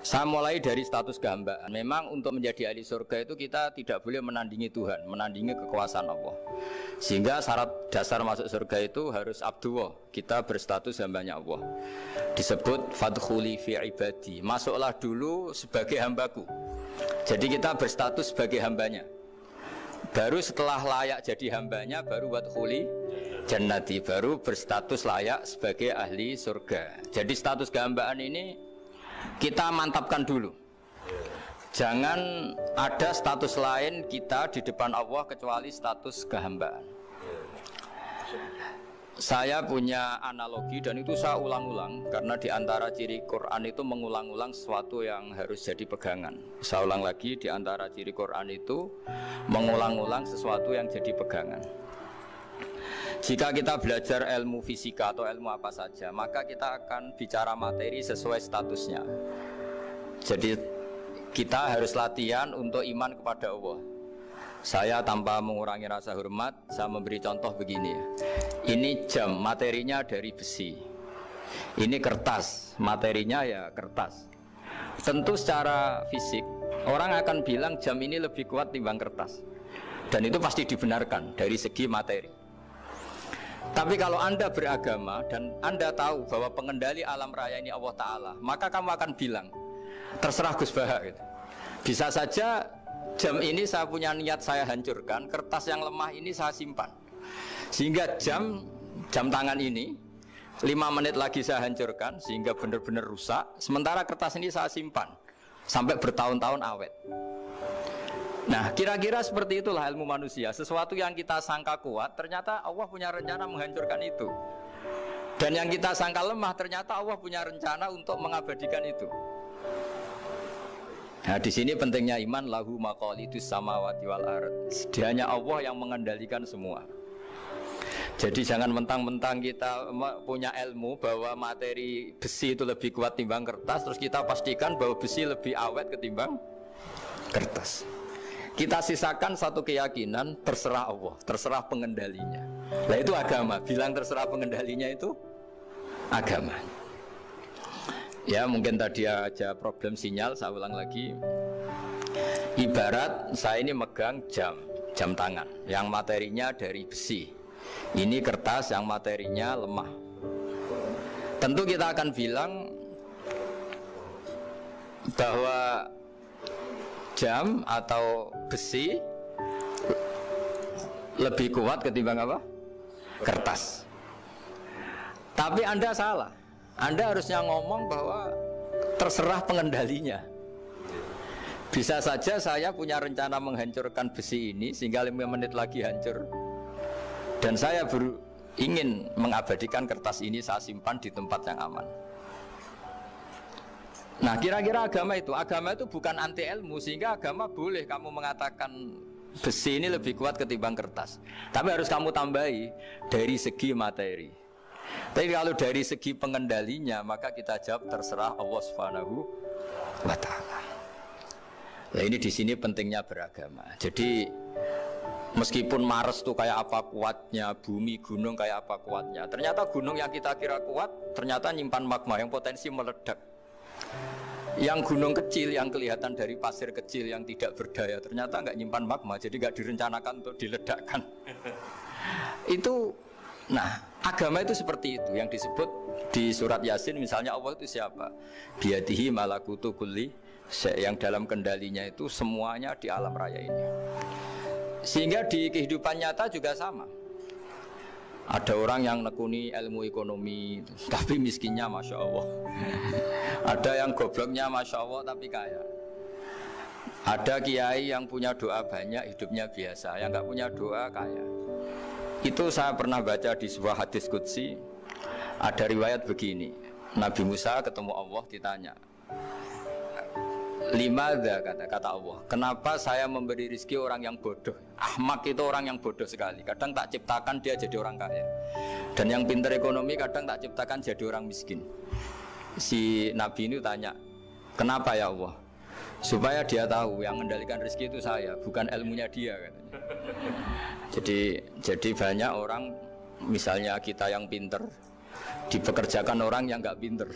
Saya mulai dari status kehambaan. Memang untuk menjadi ahli surga itu kita tidak boleh menandingi Tuhan, menandingi kekuasaan Allah. Sehingga syarat dasar masuk surga itu harus abdullah, kita berstatus hambanya Allah. Disebut fadkhuli fi ibadi, masuklah dulu sebagai hambaku. Jadi kita berstatus sebagai hambanya. Baru setelah layak jadi hambanya, baru wadkhuli jannati, baru berstatus layak sebagai ahli surga. Jadi status kehambaan ini kita mantapkan dulu. Jangan ada status lain kita di depan Allah kecuali status kehambaan. Saya punya analogi dan itu saya ulang-ulang karena di antara ciri Quran itu mengulang-ulang sesuatu yang harus jadi pegangan. Saya ulang lagi, di antara ciri Quran itu mengulang-ulang sesuatu yang jadi pegangan. Jika kita belajar ilmu fisika atau ilmu apa saja, maka kita akan bicara materi sesuai statusnya. Jadi kita harus latihan untuk iman kepada Allah. Saya tanpa mengurangi rasa hormat, saya memberi contoh begini ya. Ini jam, materinya dari besi. Ini kertas, materinya ya kertas. Tentu secara fisik, orang akan bilang jam ini lebih kuat timbang kertas. Dan itu pasti dibenarkan dari segi materi. Tapi kalau Anda beragama dan Anda tahu bahwa pengendali alam raya ini Allah Ta'ala, maka kamu akan bilang, terserah Gus Baha gitu. Bisa saja jam ini saya punya niat saya hancurkan, kertas yang lemah ini saya simpan. Sehingga jam tangan ini 5 menit lagi saya hancurkan sehingga benar-benar rusak. Sementara kertas ini saya simpan sampai bertahun-tahun awet. Nah, kira-kira seperti itulah ilmu manusia. Sesuatu yang kita sangka kuat, ternyata Allah punya rencana menghancurkan itu. Dan yang kita sangka lemah, ternyata Allah punya rencana untuk mengabadikan itu. Nah, di sini pentingnya iman, lahu maqalidus samawati wal ardh. Hanya Allah yang mengendalikan semua. Jadi jangan mentang-mentang kita punya ilmu bahwa materi besi itu lebih kuat timbang kertas, terus kita pastikan bahwa besi lebih awet ketimbang kertas. Kita sisakan satu keyakinan, terserah Allah, terserah pengendalinya. Nah itu agama, bilang terserah pengendalinya itu agama. Ya mungkin tadi aja problem sinyal, saya ulang lagi. Ibarat saya ini megang jam tangan yang materinya dari besi. Ini kertas yang materinya lemah. Tentu kita akan bilang bahwa jam atau besi lebih kuat ketimbang apa? Kertas. Tapi Anda salah. Anda harusnya ngomong bahwa terserah pengendalinya. Bisa saja saya punya rencana menghancurkan besi ini sehingga 5 menit lagi hancur. Dan saya ingin mengabadikan kertas ini, saya simpan di tempat yang aman. Nah kira-kira agama itu bukan anti ilmu, sehingga agama boleh kamu mengatakan besi ini lebih kuat ketimbang kertas. Tapi harus kamu tambahi dari segi materi. Tapi kalau dari segi pengendalinya, maka kita jawab terserah Allah Subhanahu wa Ta'ala. Nah ini di sini pentingnya beragama. Jadi meskipun Mars itu kayak apa kuatnya, bumi, gunung kayak apa kuatnya, ternyata gunung yang kita kira kuat ternyata nyimpan magma yang potensi meledak. Yang gunung kecil yang kelihatan dari pasir kecil yang tidak berdaya ternyata nggak nyimpan magma, jadi nggak direncanakan untuk diledakkan. Itu, nah agama itu seperti itu yang disebut di surat Yasin misalnya. Allah itu siapa? Biyadihi malakutu kulli, yang dalam kendalinya itu semuanya di alam raya ini. Sehingga di kehidupan nyata juga sama. Ada orang yang nekuni ilmu ekonomi tapi miskinnya Masya Allah. Ada yang gobloknya Masya Allah tapi kaya. Ada kiai yang punya doa banyak, hidupnya biasa. Yang nggak punya doa kaya. Itu saya pernah baca di sebuah hadis qudsi. Ada riwayat begini, Nabi Musa ketemu Allah, ditanya, limadha, kata Allah, kenapa saya memberi rezeki orang yang bodoh? Ahmak itu orang yang bodoh sekali. Kadang tak ciptakan dia jadi orang kaya, dan yang pintar ekonomi kadang tak ciptakan jadi orang miskin. Si Nabi ini tanya, kenapa ya Allah? Supaya dia tahu yang mengendalikan rezeki itu saya, bukan ilmunya dia, katanya. Jadi banyak orang, misalnya kita yang pintar, dipekerjakan orang yang nggak pinter,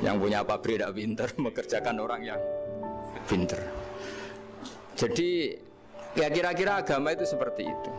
yang punya pabrik tidak pinter, mengerjakan orang yang pinter. Jadi ya kira-kira agama itu seperti itu.